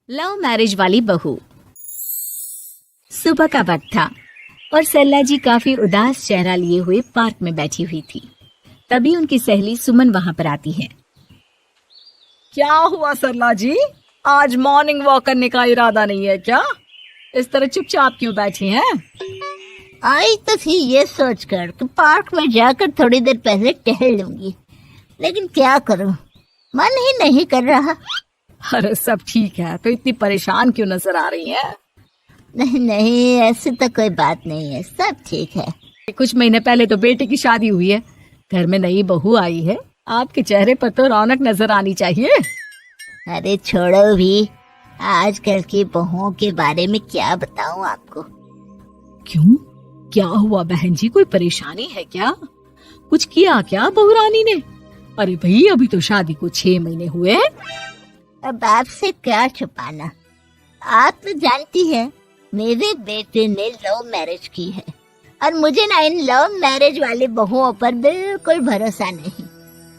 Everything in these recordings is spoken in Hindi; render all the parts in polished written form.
लव मैरिज वाली बहू। सुबह का वक्त था और सरला जी काफी उदास चेहरा लिए हुए पार्क में बैठी हुई थी। तभी उनकी सहेली सुमन वहां पर आती है। क्या हुआ सरला जी, आज मॉर्निंग वॉक करने का इरादा नहीं है क्या? इस तरह चुपचाप क्यों बैठी हैं? आई तो थी ये सोचकर कि पार्क में जाकर थोड़ी देर पहले टहल लूंगी, लेकिन क्या करूं, मन ही नहीं कर रहा। अरे सब ठीक है, तो इतनी परेशान क्यों नजर आ रही हैं? नहीं नहीं, ऐसी तो कोई बात नहीं है, सब ठीक है। कुछ महीने पहले तो बेटे की शादी हुई है, घर में नई बहू आई है, आपके चेहरे पर तो रौनक नजर आनी चाहिए। अरे छोड़ो भी, आजकल की बहुओं के बारे में क्या बताऊं आपको। क्यों, क्या हुआ बहन जी, कोई परेशानी है क्या? कुछ किया क्या बहू रानी ने? अरे भाई अभी तो शादी को 6 महीने हुए हैं। अब आपसे क्या छुपाना, आप तो जानती है मेरे बेटे ने लव मैरिज की है और मुझे ना इन लव मैरिज वाली बहुओं पर बिल्कुल भरोसा नहीं।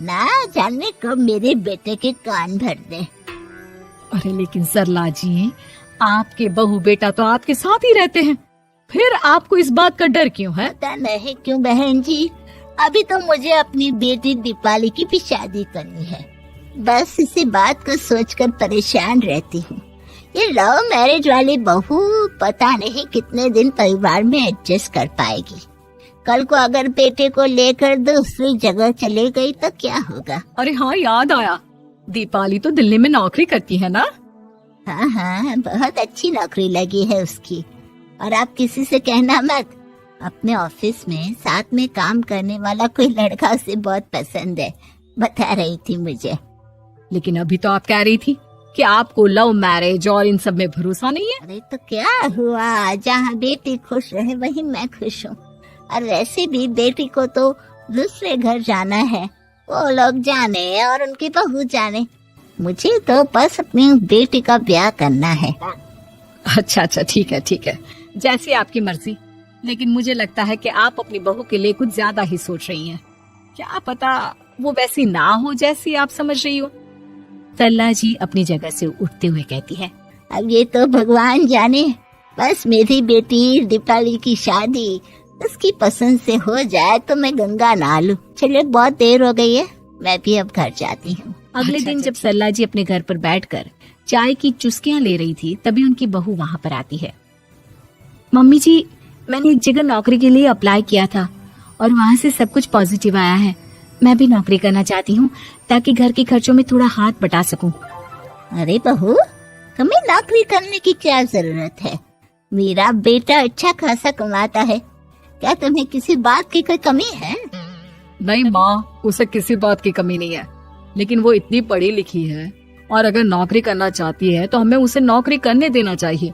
ना जाने कब मेरे बेटे के कान भर दे। अरे लेकिन सरला जी, आपके बहू बेटा तो आपके साथ ही रहते हैं, फिर आपको इस बात का डर क्यों है? पता नहीं क्यों बहन जी, अभी तो मुझे अपनी बेटी दीपाली की भी शादी करनी है। बस इसी बात को सोचकर परेशान रहती हूँ। ये लव मैरिज वाली बहू पता नहीं कितने दिन परिवार में एडजस्ट कर पाएगी। कल को अगर बेटे को लेकर दूसरी जगह चले गई तो क्या होगा? अरे हाँ, याद आया, दीपाली तो दिल्ली में नौकरी करती है ना? हाँ हाँ, बहुत अच्छी नौकरी लगी है उसकी। और आप किसी से कहना मत, अपने ऑफिस में साथ में काम करने वाला कोई लड़का उसे बहुत पसंद है, बता रही थी मुझे। लेकिन अभी तो आप कह रही थी कि आपको लव मैरिज और इन सब में भरोसा नहीं है। अरे तो क्या हुआ, जहाँ बेटी खुश रहे वहीं मैं खुश हूँ। और वैसे भी बेटी को तो दूसरे घर जाना है, वो लोग जाने और उनकी बहू जाने, मुझे तो बस अपनी बेटी का ब्याह करना है। अच्छा अच्छा, ठीक है ठीक है, जैसी आपकी मर्जी। लेकिन मुझे लगता है कि आप अपनी बहू के लिए कुछ ज्यादा ही सोच रही हैं। क्या पता वो वैसी ना हो जैसी आप समझ रही हो। सरला जी अपनी जगह से उठते हुए कहती है, अब ये तो भगवान जाने, बस मेरी बेटी दीपाली की शादी उसकी पसंद से हो जाए तो मैं गंगा नहा लूं। चलिए बहुत देर हो गई है, मैं भी अब घर जाती हूँ। अगले दिन जब सरला जी अपने घर पर बैठकर चाय की चुस्कियां ले रही थी, तभी उनकी बहू वहां पर आती है। मम्मी जी, मैंने एक जगह नौकरी के लिए अप्लाई किया था और वहाँ से सब कुछ पॉजिटिव आया है। मैं भी नौकरी करना चाहती हूँ ताकि घर के खर्चों में थोड़ा हाथ बटा सकूं। अरे बहू, तुम्हें नौकरी करने की क्या जरूरत है? मेरा बेटा अच्छा खासा कमाता है, क्या तुम्हें किसी बात की कोई कमी है? नहीं माँ, उसे किसी बात की कमी नहीं है, लेकिन वो इतनी पढ़ी लिखी है और अगर नौकरी करना चाहती है तो हमें उसे नौकरी करने देना चाहिए।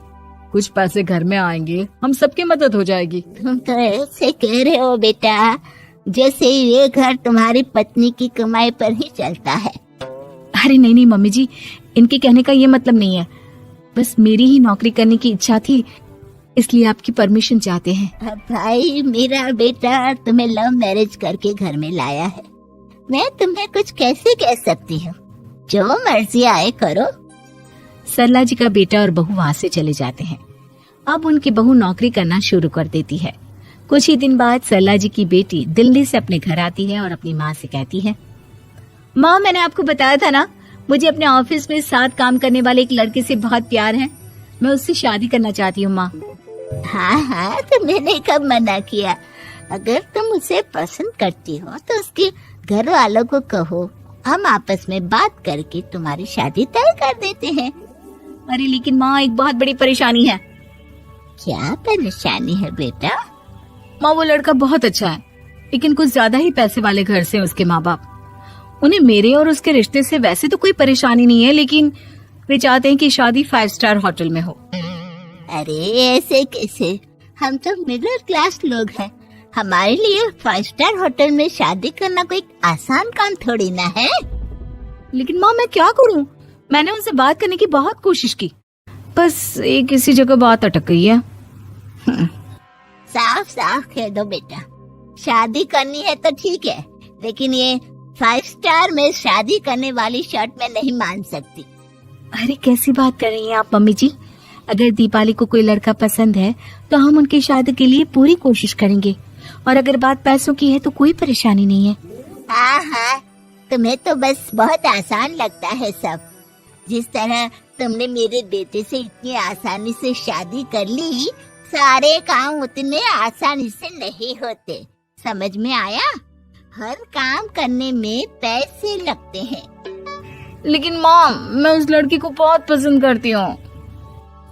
कुछ पैसे घर में आएंगे, हम सबकी मदद हो जाएगी। तुम तो ऐसे कह रहे हो बेटा जैसे ये घर तुम्हारी पत्नी की कमाई पर ही चलता है। अरे नहीं नहीं मम्मी जी, इनके कहने का ये मतलब नहीं है, बस मेरी ही नौकरी करने की इच्छा थी, इसलिए आपकी परमिशन चाहते हैं। अब भाई, मेरा बेटा तुम्हें लव मैरिज करके घर में लाया है, मैं तुम्हें कुछ कैसे कह सकती हूँ? जो मर्जी आए करो। सरला जी का बेटा और बहू वहाँ से चले जाते हैं। अब उनकी बहू नौकरी करना शुरू कर देती है। कुछ ही दिन बाद सरला जी की बेटी दिल्ली से अपने घर आती है और अपनी माँ से कहती है, माँ मैंने आपको बताया था ना, मुझे अपने ऑफिस में साथ काम करने वाले एक लड़के से बहुत प्यार है, मैं उससे शादी करना चाहती हूँ माँ। हाँ हाँ, तो मैंने कब मना किया? अगर तुम उसे पसंद करती हो तो उसके घर वालों को कहो, हम आपस में बात करके तुम्हारी शादी तय कर देते हैं। अरे लेकिन माँ, एक बहुत बड़ी परेशानी है। क्या परेशानी है बेटा? माँ, वो लड़का बहुत अच्छा है, लेकिन कुछ ज्यादा ही पैसे वाले घर से उसके माँ बाप। उन्हें मेरे और उसके रिश्ते से वैसे तो कोई परेशानी नहीं है, लेकिन वे चाहते हैं कि शादी 5 स्टार होटल में हो। अरे ऐसे कैसे, हम तो मिडिल क्लास लोग हैं, हमारे लिए 5 स्टार होटल में शादी करना कोई आसान काम थोड़ी ना है। लेकिन माँ मैं क्या करूँ, मैंने उनसे बात करने की बहुत कोशिश की, बस एक किसी जगह बात अटक गई है। साफ साफ कह दो बेटा, शादी करनी है तो ठीक है, लेकिन ये 5 स्टार में शादी करने वाली शर्त मैं नहीं मान सकती। अरे कैसी बात कर रही हैं आप मम्मी जी। अगर दीपाली को कोई लड़का पसंद है तो हम उनकी शादी के लिए पूरी कोशिश करेंगे, और अगर बात पैसों की है तो कोई परेशानी नहीं है। हाँ हाँ, तुम्हें तो बस बहुत आसान लगता है सब। जिस तरह तुमने मेरे बेटे से इतनी आसानी से शादी कर ली, सारे काम उतने आसानी से नहीं होते। समझ में आया? हर काम करने में पैसे लगते हैं। लेकिन माँ, मैं उस लड़की को बहुत पसंद करती हूँ।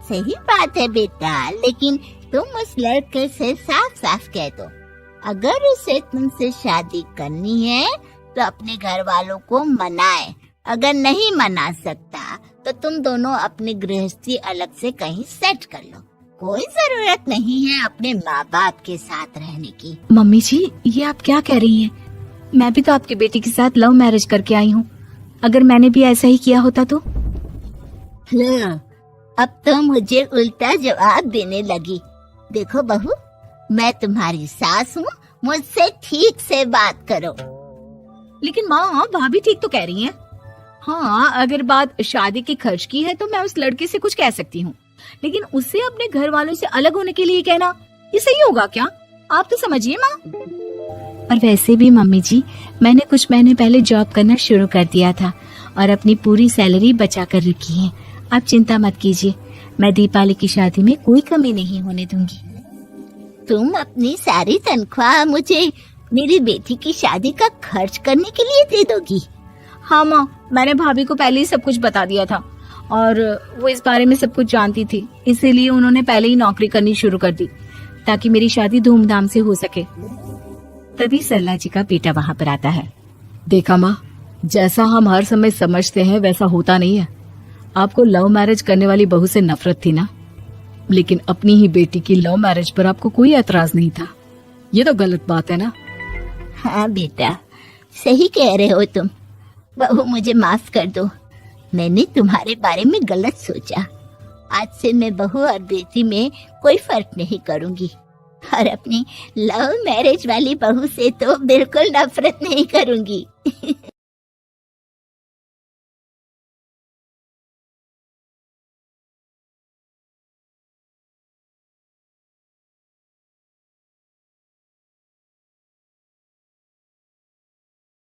सही बात है बेटा, लेकिन तुम उस लड़के से साफ साफ कह दो, अगर उसे तुमसे शादी करनी है तो अपने घर वालों को मनाए। अगर नहीं मना सकता तो तुम दोनों अपनी गृहस्थी अलग से कहीं सेट कर लो। कोई जरूरत नहीं है अपने माँ बाप के साथ रहने की। मम्मी जी, ये आप क्या कह रही हैं? मैं भी तो आपकी बेटी के साथ लव मैरिज करके आई हूँ। अगर मैंने भी ऐसा ही किया होता तो? लो, अब तो मुझे उल्टा जवाब देने लगी। देखो बहू, मैं तुम्हारी सास हूँ, मुझसे ठीक से बात करो। लेकिन माँ, भाभी ठीक तो कह रही हैं। हाँ, अगर बात शादी के खर्च की है तो मैं उस लड़के से कुछ कह सकती हूँ, लेकिन उसे अपने घर वालों से अलग होने के लिए कहना, ये सही होगा क्या? आप तो समझिए माँ। और वैसे भी मम्मी जी, मैंने कुछ महीने पहले जॉब करना शुरू कर दिया था और अपनी पूरी सैलरी बचा कर रखी है। आप चिंता मत कीजिए, मैं दीपाली की शादी में कोई कमी नहीं होने दूंगी। तुम अपनी सारी तनख्वाह मुझे मेरी बेटी की शादी का खर्च करने के लिए दे दोगी? हाँ माँ, मैंने भाभी को पहले ही सब कुछ बता दिया था और वो इस बारे में सब कुछ जानती थी, इसीलिए उन्होंने पहले ही नौकरी करनी शुरू कर दी ताकि मेरी शादी धूमधाम से हो सके। तभी सरला जी का बेटा वहाँ पर आता है। देखा माँ, जैसा हम हर समय समझते हैं वैसा होता नहीं है। आपको लव मैरिज करने वाली बहू से नफरत थी ना, लेकिन अपनी ही बेटी की लव मैरिज पर आपको कोई एतराज नहीं था। ये तो गलत बात है ना। हाँ बेटा, सही कह रहे हो तुम। बहू, मुझे माफ कर दो, मैंने तुम्हारे बारे में गलत सोचा। आज से मैं बहू और बेटी में कोई फर्क नहीं करूंगी, और अपनी लव मैरिज वाली बहू से तो बिल्कुल नफरत नहीं करूंगी।